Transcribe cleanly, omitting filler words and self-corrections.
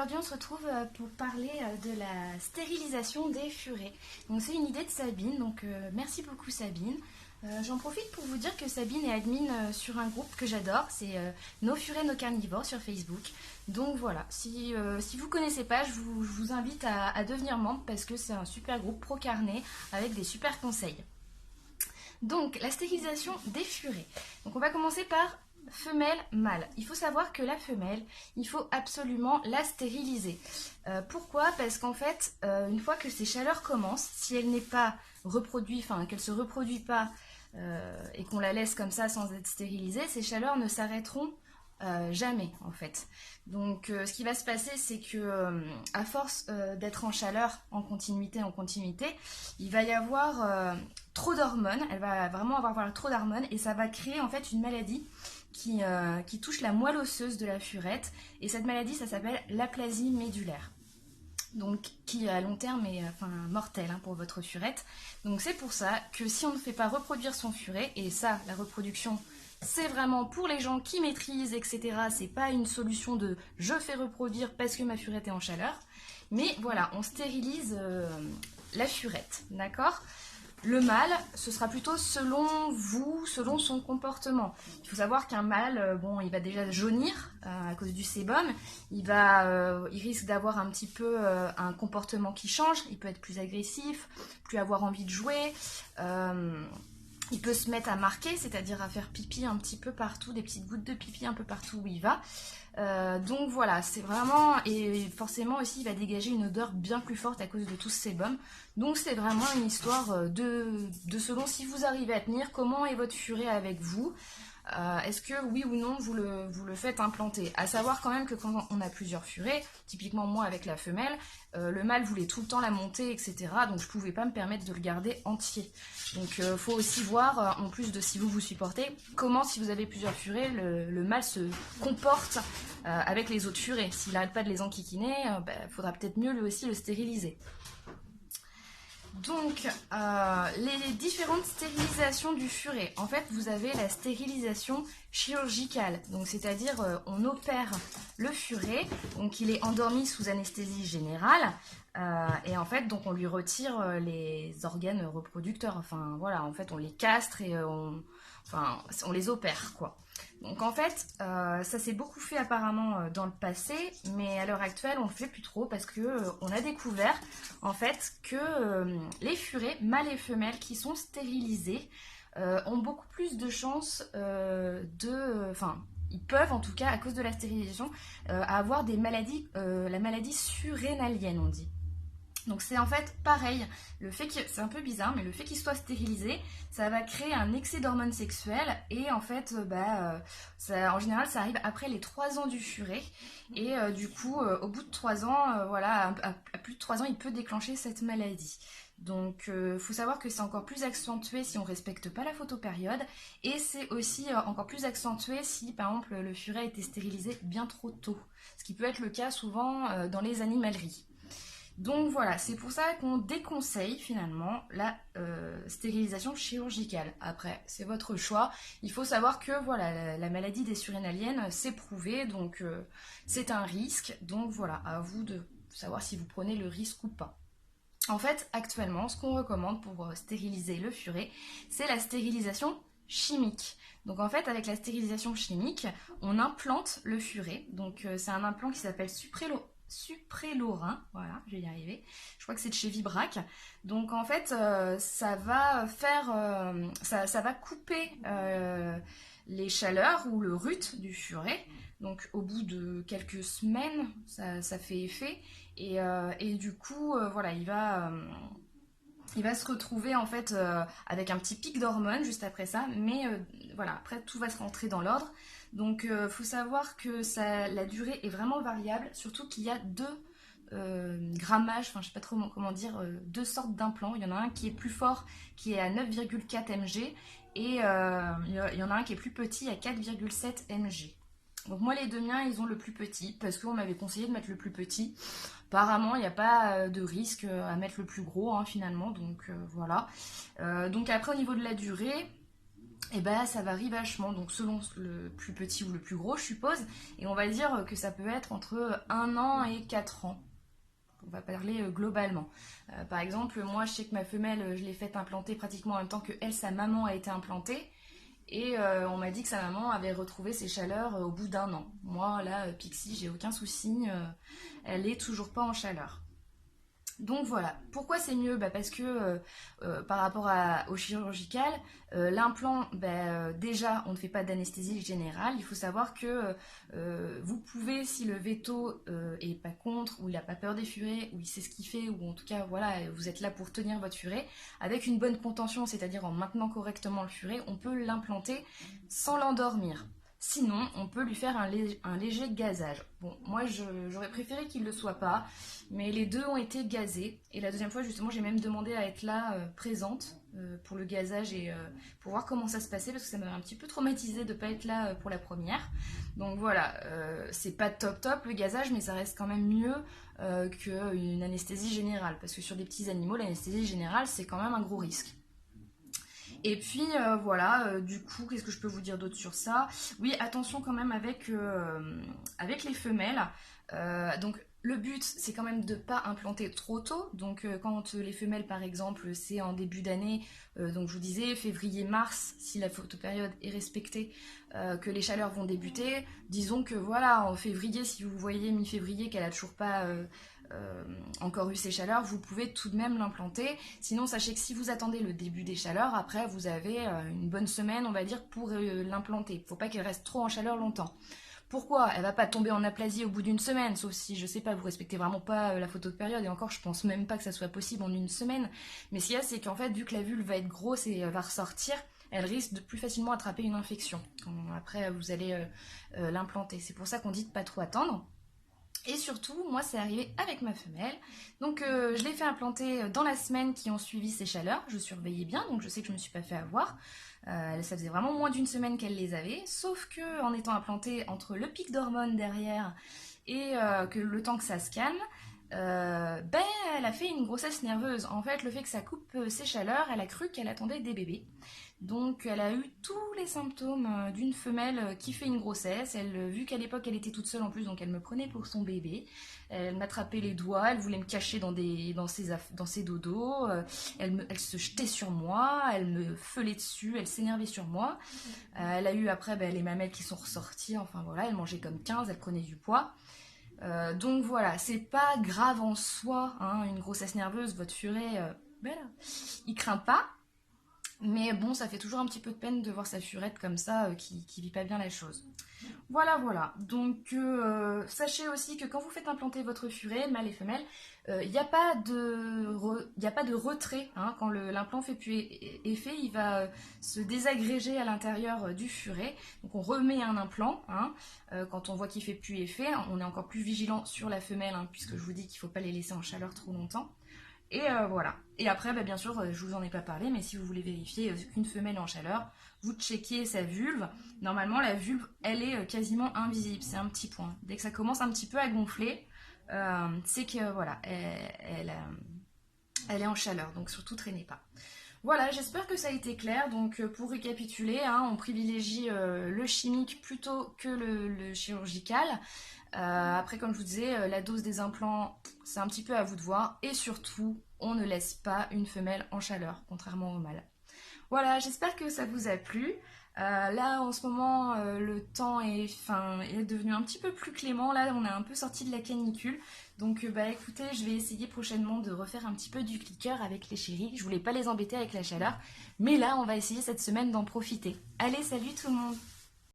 aujourd'hui on se retrouve pour parler de la stérilisation des furets. Donc c'est une idée de Sabine, donc merci beaucoup Sabine. J'en profite pour vous dire que Sabine est admin sur un groupe que j'adore, c'est Nos Furets, Nos Carnivores sur Facebook. Donc voilà, si vous ne connaissez pas, je vous invite à devenir membre parce que c'est un super groupe pro-carné avec des super conseils. Donc la stérilisation des furets. Donc on va commencer par femelle, mâle. Il faut savoir que la femelle, il faut absolument la stériliser. Pourquoi? Parce qu'en fait, une fois que ces chaleurs commencent, si elle n'est pas reproduite, enfin qu'elle ne se reproduit pas et qu'on la laisse comme ça sans être stérilisée, ces chaleurs ne s'arrêteront jamais en fait. Donc ce qui va se passer, c'est que à force d'être en chaleur en continuité, il va y avoir trop d'hormones, elle va vraiment avoir trop d'hormones et ça va créer en fait une maladie qui touche la moelle osseuse de la furette, et cette maladie ça s'appelle l'aplasie médulaire, donc qui à long terme est mortelle pour votre furette. Donc c'est pour ça que si on ne fait pas reproduire son furet, et ça la reproduction c'est vraiment pour les gens qui maîtrisent, etc. C'est pas une solution de je fais reproduire parce que ma furette est en chaleur, mais voilà, on stérilise la furette, d'accord? Le mâle, ce sera plutôt selon vous, selon son comportement. Il faut savoir qu'un mâle, il va déjà jaunir à cause du sébum. Il risque d'avoir un petit peu un comportement qui change. Il peut être plus agressif, plus avoir envie de jouer. Il peut se mettre à marquer, c'est-à-dire à faire pipi un petit peu partout, des petites gouttes de pipi un peu partout où il va. Donc voilà, c'est vraiment, et forcément aussi il va dégager une odeur bien plus forte à cause de tout ce sébum. Donc c'est vraiment une histoire de selon si vous arrivez à tenir, comment est votre furet avec vous. Est-ce que oui ou non vous le faites implanter? À savoir quand même que quand on a plusieurs furets, typiquement moi avec la femelle, le mâle voulait tout le temps la monter, etc. Donc je pouvais pas me permettre de le garder entier. Donc faut aussi voir, en plus de si vous supportez, comment si vous avez plusieurs furets, le mâle se comporte avec les autres furets. S'il n'arrête pas de les enquiquiner, faudra peut-être mieux lui aussi le stériliser. Donc, les différentes stérilisations du furet. En fait, vous avez la stérilisation chirurgicale. Donc, c'est-à-dire, on opère le furet. Donc, il est endormi sous anesthésie générale. Et en fait, donc, on lui retire les organes reproducteurs. Enfin, voilà, en fait, on les castre et on les opère, quoi. Donc en fait, ça s'est beaucoup fait apparemment dans le passé, mais à l'heure actuelle, on ne le fait plus trop parce que on a découvert en fait que les furets, mâles et femelles, qui sont stérilisés, ont beaucoup plus de chances ils peuvent en tout cas, à cause de la stérilisation, avoir des maladies, la maladie surrénalienne, on dit. Donc c'est en fait pareil, c'est un peu bizarre, mais le fait qu'il soit stérilisé, ça va créer un excès d'hormones sexuelles, et en fait, en général, ça arrive après les 3 ans du furet, et du coup, au bout de 3 ans, à plus de 3 ans, il peut déclencher cette maladie. Donc faut savoir que c'est encore plus accentué si on ne respecte pas la photopériode, et c'est aussi encore plus accentué si par exemple le furet a été stérilisé bien trop tôt, ce qui peut être le cas souvent dans les animaleries. Donc voilà, c'est pour ça qu'on déconseille finalement la stérilisation chirurgicale. Après, c'est votre choix. Il faut savoir que voilà, la maladie des surrénaliennes, c'est prouvé, donc c'est un risque. Donc voilà, à vous de savoir si vous prenez le risque ou pas. En fait, actuellement, ce qu'on recommande pour stériliser le furet, c'est la stérilisation chimique. Donc en fait, avec la stérilisation chimique, on implante le furet. Donc c'est un implant qui s'appelle Suprelorin, voilà, je vais y arriver. Je crois que c'est de chez Vibrac. Donc en fait, ça va couper les chaleurs ou le rut du furet. Donc au bout de quelques semaines, ça fait effet. Et du coup, voilà, il va se retrouver en fait avec un petit pic d'hormones juste après ça, mais voilà, après tout va se rentrer dans l'ordre. Donc faut savoir que la durée est vraiment variable, surtout qu'il y a deux grammages, enfin je sais pas trop comment dire, deux sortes d'implants. Il y en a un qui est plus fort, qui est à 9,4 mg, et il y en a un qui est plus petit à 4,7 mg. Donc moi les deux miens, ils ont le plus petit, parce qu'on m'avait conseillé de mettre le plus petit. Apparemment, il n'y a pas de risque à mettre le plus gros, finalement, donc voilà. Donc après, au niveau de la durée, et ben ça varie vachement, donc selon le plus petit ou le plus gros, je suppose, et on va dire que ça peut être entre 1 an et 4 ans. On va parler globalement. Par exemple, moi, je sais que ma femelle, je l'ai faite implanter pratiquement en même temps que elle, sa maman a été implantée. Et on m'a dit que sa maman avait retrouvé ses chaleurs au bout d'1 an. Moi, là, Pixie, j'ai aucun souci. Elle est toujours pas en chaleur. Donc voilà, pourquoi c'est mieux? Parce que par rapport au chirurgical, l'implant, déjà on ne fait pas d'anesthésie générale. Il faut savoir que vous pouvez, si le veto est pas contre, ou il n'a pas peur des furets, ou il sait ce qu'il fait, ou en tout cas voilà, vous êtes là pour tenir votre furet, avec une bonne contention, c'est-à-dire en maintenant correctement le furet, on peut l'implanter sans l'endormir. Sinon, on peut lui faire un léger gazage. Bon, moi j'aurais préféré qu'il ne le soit pas, mais les deux ont été gazés. Et la deuxième fois, justement, j'ai même demandé à être là, présente, pour le gazage et pour voir comment ça se passait, parce que ça m'avait un petit peu traumatisée de ne pas être là pour la première. Donc voilà, c'est pas top top le gazage, mais ça reste quand même mieux qu'une anesthésie générale, parce que sur des petits animaux, l'anesthésie générale, c'est quand même un gros risque. Et puis voilà, du coup, qu'est-ce que je peux vous dire d'autre sur ça? Oui, attention quand même avec les femelles. Donc le but, c'est quand même de ne pas implanter trop tôt. Donc quand les femelles, par exemple, c'est en début d'année, donc je vous disais février-mars, si la photopériode est respectée, que les chaleurs vont débuter. Disons que voilà, en février, si vous voyez mi-février qu'elle n'a toujours pas encore eu ses chaleurs, vous pouvez tout de même l'implanter. Sinon, sachez que si vous attendez le début des chaleurs, après vous avez une bonne semaine, on va dire, pour l'implanter. Il ne faut pas qu'elle reste trop en chaleur longtemps. Pourquoi? Elle va pas tomber en aplasie au bout d'une semaine, sauf si, je sais pas, vous respectez vraiment pas la photo de période, et encore, je pense même pas que ça soit possible en une semaine. Mais ce qu'il y a, c'est qu'en fait, vu que la vulve va être grosse et va ressortir, elle risque de plus facilement attraper une infection quand après vous allez l'implanter. C'est pour ça qu'on dit de pas trop attendre. Et surtout, moi, c'est arrivé avec ma femelle. Donc, je l'ai fait implanter dans la semaine qui ont suivi ses chaleurs. Je surveillais bien, donc je sais que je ne me suis pas fait avoir. Ça faisait vraiment moins d'une semaine qu'elle les avait. Sauf que, en étant implantée entre le pic d'hormones derrière et que le temps que ça se calme, elle a fait une grossesse nerveuse. En fait, le fait que ça coupe ses chaleurs, elle a cru qu'elle attendait des bébés. Donc elle a eu tous les symptômes d'une femelle qui fait une grossesse. Vu qu'à l'époque elle était toute seule en plus, donc elle me prenait pour son bébé. Elle m'attrapait les doigts, elle voulait me cacher dans ses dodos. Elle se jetait sur moi, elle me feulait dessus, elle s'énervait sur moi. Elle a eu après les mamelles qui sont ressorties. Enfin voilà, elle mangeait comme 15, elle prenait du poids. Donc voilà, c'est pas grave en soi, hein, une grossesse nerveuse, votre furet, il craint pas. Mais bon, ça fait toujours un petit peu de peine de voir sa furette comme ça, qui vit pas bien la chose. Voilà, voilà. Donc, sachez aussi que quand vous faites implanter votre furet, mâle et femelle, il n'y a pas de retrait. Hein, quand l'implant fait plus effet, il va se désagréger à l'intérieur du furet. Donc, on remet un implant. Hein, quand on voit qu'il fait plus effet, on est encore plus vigilant sur la femelle, hein, puisque je vous dis qu'il ne faut pas les laisser en chaleur trop longtemps. Et voilà. Et après, bien sûr, je vous en ai pas parlé, mais si vous voulez vérifier qu'une femelle est en chaleur, vous checkez sa vulve. Normalement, la vulve, elle est quasiment invisible. C'est un petit point. Dès que ça commence un petit peu à gonfler, c'est que voilà, elle est en chaleur. Donc surtout, traînez pas. Voilà, j'espère que ça a été clair. Donc pour récapituler, hein, on privilégie le chimique plutôt que le chirurgical. Après, comme je vous disais, la dose des implants, c'est un petit peu à vous de voir. Et surtout, on ne laisse pas une femelle en chaleur, contrairement au mâle. Voilà, j'espère que ça vous a plu. Là, en ce moment, le temps est devenu un petit peu plus clément. Là, on est un peu sorti de la canicule. Donc, écoutez, je vais essayer prochainement de refaire un petit peu du clicker avec les chéris. Je voulais pas les embêter avec la chaleur. Mais là, on va essayer cette semaine d'en profiter. Allez, salut tout le monde!